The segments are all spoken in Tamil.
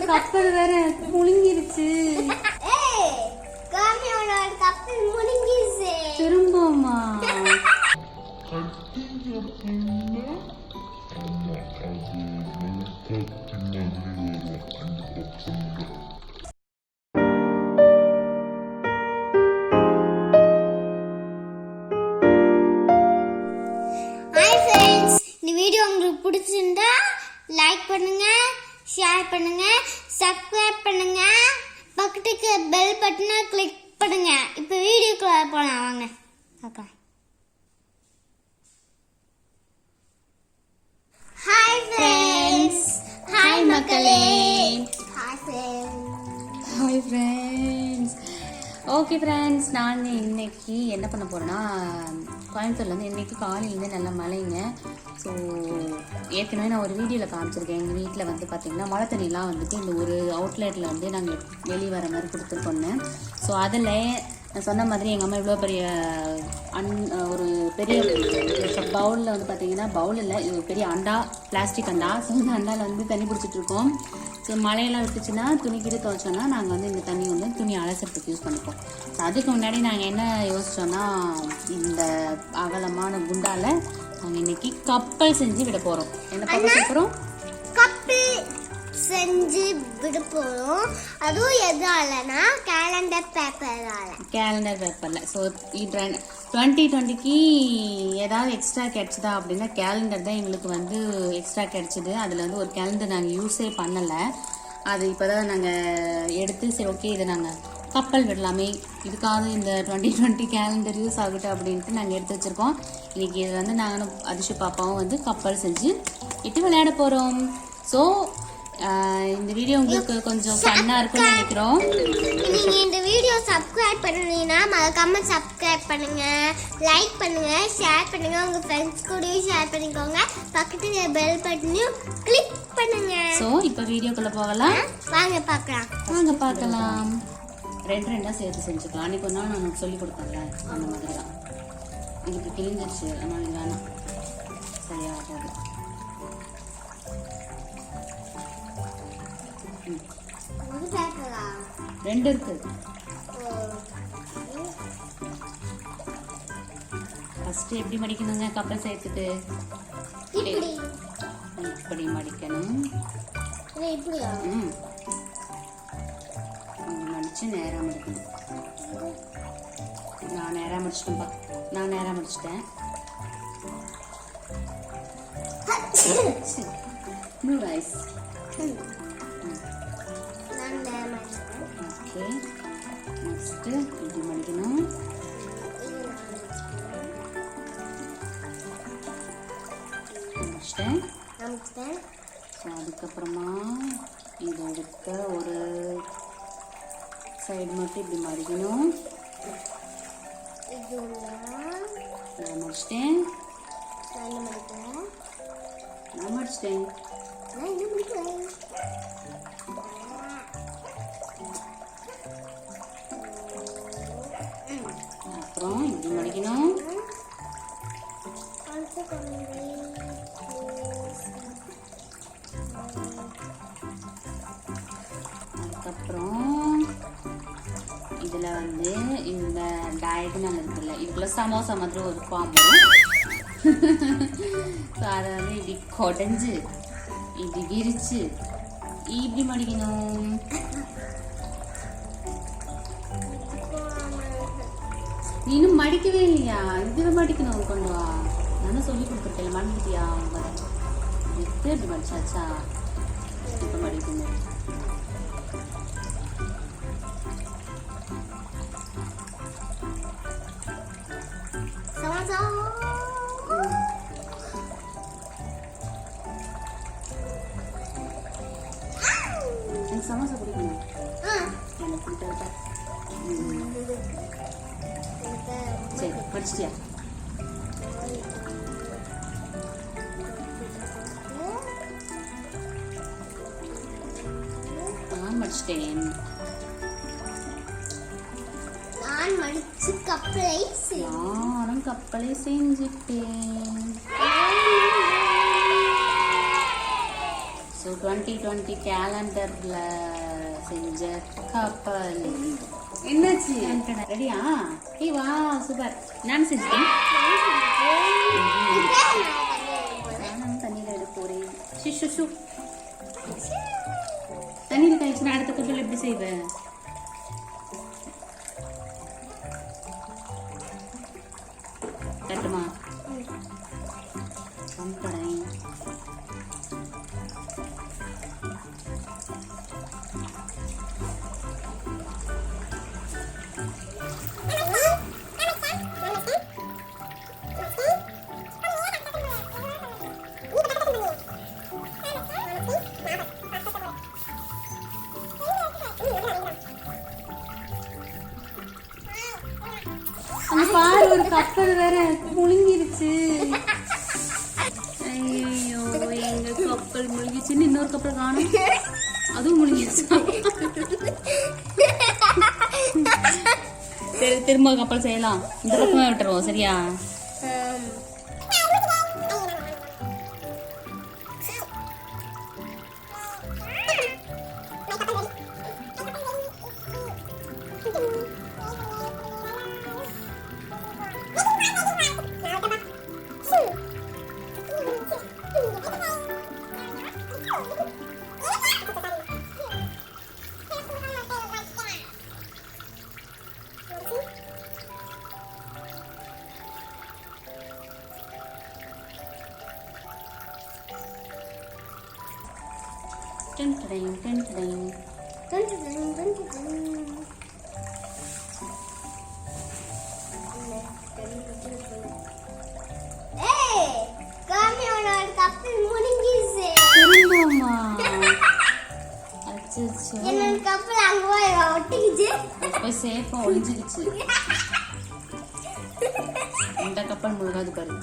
கப்பல் வேற முழுங்கிருச்சு. திரும்பமா பிடிச்சிருந்தா லைக் பண்ணுங்க, ஷேர் பண்ணுங்க, சப்ஸ்கிரைப் பண்ணுங்க, பக்கத்துக்கு பெல் பட்டனை கிளிக் பண்ணுங்க. இப்போ வீடியோக்குள்ள போலாம் வாங்க பார்க்கலாம். Hi friends. ஹாய் மக்களே. Hi friends. Hi friends. Okay friends, நான் இன்னைக்கு என்ன பண்ண போகிறேன்னா, கோயம்புத்தூர்லேருந்து இன்னைக்கு காலையிலேருந்து நல்ல மழைங்க. ஸோ ஏற்கனவே நான் ஒரு வீடியோவில் காமிச்சிருக்கேன். எங்கள் வீட்டில் வந்து பார்த்திங்கன்னா மழை தண்ணிலாம் வந்துட்டு இந்த ஒரு அவுட்லெட்டில் வந்து நாங்கள் வெளியே வர மாதிரி கொடுத்துருக்கோன்னு. ஸோ அதில் நான் சொன்ன மாதிரி எங்கள் அம்மா இவ்வளோ பெரிய ஒரு பெரிய பவுலில் வந்து பார்த்திங்கன்னா, பவுல் இல்லை, இது பெரிய அண்டா, பிளாஸ்டிக் அண்டா. ஸோ இந்த அண்டாவில் வந்து தண்ணி பிடிச்சிட்ருக்கோம். ஸோ மழையெல்லாம் விட்டுச்சுன்னா துணிக்கிட்டு துவைச்சோன்னா நாங்கள் வந்து இந்த தண்ணி வந்து துணி அலசறதுக்கு யூஸ் பண்ணிப்போம். ஸோ அதுக்கு முன்னாடி நாங்கள் என்ன யோசித்தோன்னா, இந்த அகலமான குண்டாவில் நாங்கள் இன்னைக்கு கப்பல் செஞ்சு விட போகிறோம். என்ன பார்க்க போகிறோம்? கப்பல் செஞ்சு விட போகிறோம். அதுவும் எதாலனா கேலண்டர் பேப்பரில். ஸோ 2020க்கு ஏதாவது எக்ஸ்ட்ரா கிடச்சிதா அப்படின்னா கேலண்டர் தான் எங்களுக்கு வந்து எக்ஸ்ட்ரா கிடச்சிது. அதில் வந்து ஒரு கேலண்டர் நாங்கள் யூஸே பண்ணலை. அது இப்போ தான் நாங்கள் எடுத்து சரி ஓகே இதை நாங்கள் கப்பல் விடலாமே, இதுக்காக இந்த 2020 கேலண்டர் யூஸ் ஆகட்டும் அப்படின்ட்டு நாங்கள் எடுத்து வச்சுருக்கோம். இன்றைக்கி இது வந்து நாங்களும் அதிஷு பாப்பாவும் வந்து கப்பல் செஞ்சு இட்டு விளையாட போகிறோம். ஸோ இந்த வீடியோ உங்களுக்கு கொஞ்சம் ஃபன்னாக இருக்கும்னு நினைக்கிறோம். நீங்கள் இந்த வீடியோ சப்ஸ்கிரைப் பண்ணீங்கன்னா மறக்காம சப்ஸ்கிரைப் பண்ணுங்க, லைக் பண்ணுங்க, ஷேர் பண்ணுங்க, உங்கள் ஃப்ரெண்ட்ஸ் கூடயும் ஷேர் பண்ணிக்கோங்க, பக்கத்தில் பெல் பட்டனையும் கிளிக் பண்ணுங்க. ஸோ இப்போ வீடியோக்குள்ளே போகலாம், வாங்க பார்க்கலாம். வாங்க பார்க்கலாம். ரெண்டாக சேர்த்து செஞ்சுக்கலாம். அன்றைக்கி ஒரு நாள் நான் சொல்லி கொடுத்தேன்ல, அந்த மாதிரி தான். இதுக்கு கிழிஞ்சிருச்சு, அதனால வேணாம், சரியாகாது. ரெண்டு இருக்குது. ஃபர்ஸ்ட் எப்படி மடிக்கணுங்க? கப்பல் சேர்த்துட்டு இப்படி மடிக்கணும். மடிச்சு நேராக மடிக்கணும். நான் நேராக முடிச்சிட்டேன்ப்பா, நான் நேராக முடிச்சிட்டேன். Blue rice. ஓகே, நெக்ஸ்ட்டு இப்படி மடிக்கணும். முடிச்சிட்டேன். ஸோ அதுக்கப்புறமா இதை எடுக்க ஒரு சைடு மட்டும் இப்படி மடிக்கணும். நான் முடிச்சிட்டேன். அப்புறம் இப்படி மடிக்கணும். அதுக்கப்புறம் இதில் வந்து இந்த டயகனல் இருக்குல்ல, இதுக்குள்ள சமோசா மாதிரி ஒரு ஃபார்ம் வரும். ஸோ அதை வந்து இப்படி கொடைஞ்சு இப்படி விரிச்சு இப்படி மடிக்கணும். நீனும் மடிக்கவே இல்லையா? இதுவே மடிக்கணும். கொண்டு வா, நானும் சொல்லி கொடுத்துருக்கேன். மடிக்கிட்டியா? எடுத்து இப்படி மடிச்சாச்சா? இப்போ மடிக்கணும். சமோசா பிடிக்கணும். சரி, படிச்சிட்டியா? நான் படிச்சிட்டேன். நானும் கப்பலை செஞ்சுட்டேன். ஸோ 2020 கேலண்டர்ல செஞ்ச கப்பல். என்னாச்சு? ரெடியா? ஏய் வா சூப்பர். நான் செஞ்சேன். நான் தண்ணியில எடுக்க போறேன். ஷிஷு தண்ணியில் கழிச்சுனா அடுத்த கப்பல் எப்படி செய்வேன்? கட்டுமா? கம்படை பாரு ஒரு கப்பல் வேற முழுங்கிருச்சு. ஐயோ எங்க கப்பல் முழுங்கிச்சுன்னு இன்னொரு கப்பல் காணும், அதுவும் முழுங்கிருச்சு. சரி திரும்ப கப்பல் செய்யலாம். இந்த பக்கமே விட்டுருவோம் சரியா? சேஃபா ஒளிஞ்சிருச்சு. இந்த கப்பல் முழுகாது பாரு.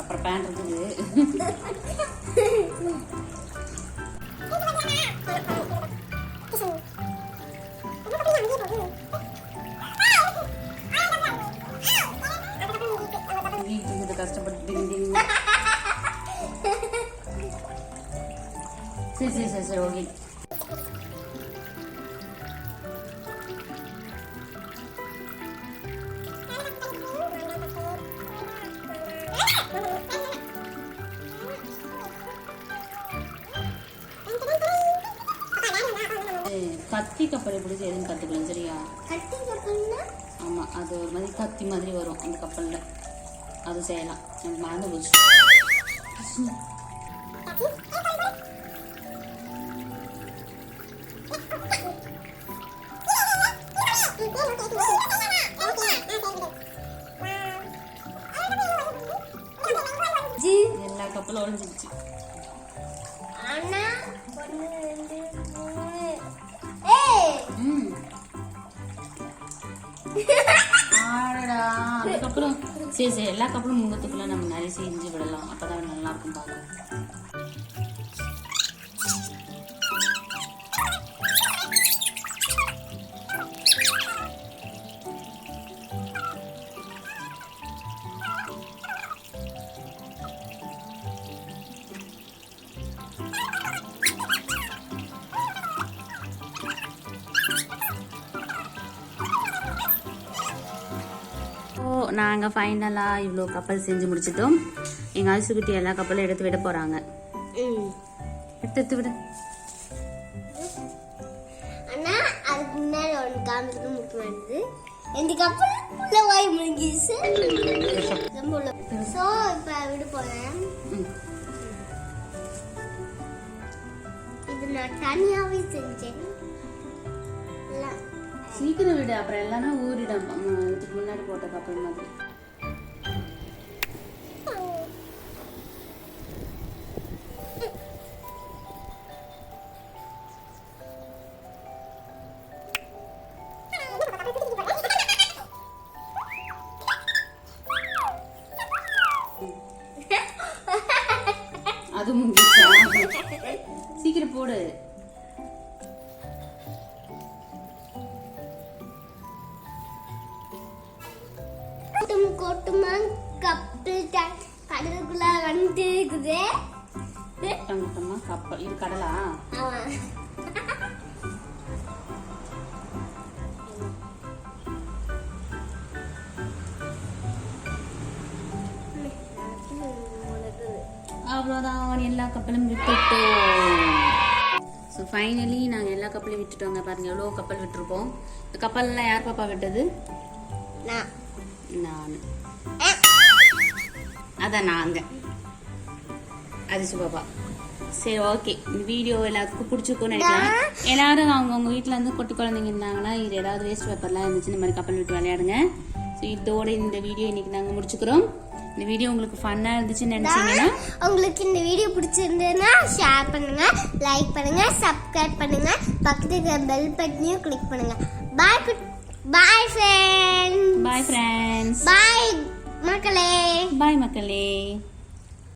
அப்புறம் பேன் இருக்குது. கஷ்டப்பட்டு சரி ஓகே. கத்தி கப்பல் எப்படி செய்யுதுன்னு கற்றுக்கலாம் சரியா? கத்தி கப்பல்னா? ஆமாம், அது ஒரு மாதிரி கத்தி மாதிரி வரும் அந்த கப்பலில், அது செய்யலாம். எனக்கு மறந்து போச்சு. எல்லா கப்பலும் ஒழிஞ்சிருச்சு. அதுக்கப்புறம் சரி எல்லா கப்பலும் முங்கத்துக்குள்ள நம்ம நிறைய செஞ்சு விடலாம், அப்பதான் நல்லா இருக்கும் பார்க்க. நாங்கள் ஃபைனலாக இவ்வளோ கப்பல் செஞ்சு முடிச்சிட்டோம். எங்கள் அரிசுக்குட்டி எல்லா கப்பலும் எடுத்து விட போகிறாங்க. எடுத்து விட. ஆனால் அதுக்கு முன்னாடி ஒன்று காமிக்கிறது முக்கியமானது. இந்த கப்பல் வாய் முடிஞ்சிச்சு. ஸோ இப்போ விட போகிறேன். இது நான் தனியாகவே செஞ்சேன். சீக்கிரம் விடு, அப்புறம் எல்லாமே ஊறிடும். இதுக்கு முன்னாடி போட்ட கப்பல் மாதிரி. சீக்கிரம் போடு. கொட்டுமா கப்பல் கடலுக்குள்ள வந்துட்டு இருக்குது. கூட்டமா கப்பல். இது கடலா? அவ்வளோதான், எல்லா கப்பலும் விட்டுட்டோம். ஸோ ஃபைனலி நாங்கள் எல்லா கப்பலையும் விட்டுட்டோங்க. பாருங்க எவ்வளோ கப்பல் விட்டுருப்போம். இந்த கப்பல்லாம் யார் பாப்பா விட்டது? நான். அதான் நாங்கள் அதிசு பாப்பா. சரி ஓகே, இந்த வீடியோ எல்லாத்துக்கும் பிடிச்சிருக்கும்னு நினைக்கிறேன். எல்லாரும் அவங்கவுங்க வீட்டில் வந்து குட்டி குழந்தைங்க இருந்தாங்கன்னா இது ஏதாவது வேஸ்ட் பேப்பர்லாம் இருந்துச்சு இந்த மாதிரி கப்பல் விட்டு விளையாடுங்க. ஸோ இதோட இந்த வீடியோ இன்னைக்கு நாங்கள் முடிச்சுக்கிறோம். இந்த வீடியோ உங்களுக்கு ஃபன்னா இருந்துச்சுன்னு நினைச்சீங்கன்னா, உங்களுக்கு இந்த வீடியோ பிடிச்சிருந்ததுன்னா ஷேர் பண்ணுங்க, லைக் பண்ணுங்க, சப்ஸ்கிரைப் பண்ணுங்க, பக்கத்துல பெல் பட்டனையும் கிளிக் பண்ணுங்க. பாய் பாய் ஃப்ரெண்ட்ஸ். Bye friends. பாய் மக்களே. பாய் மக்களே.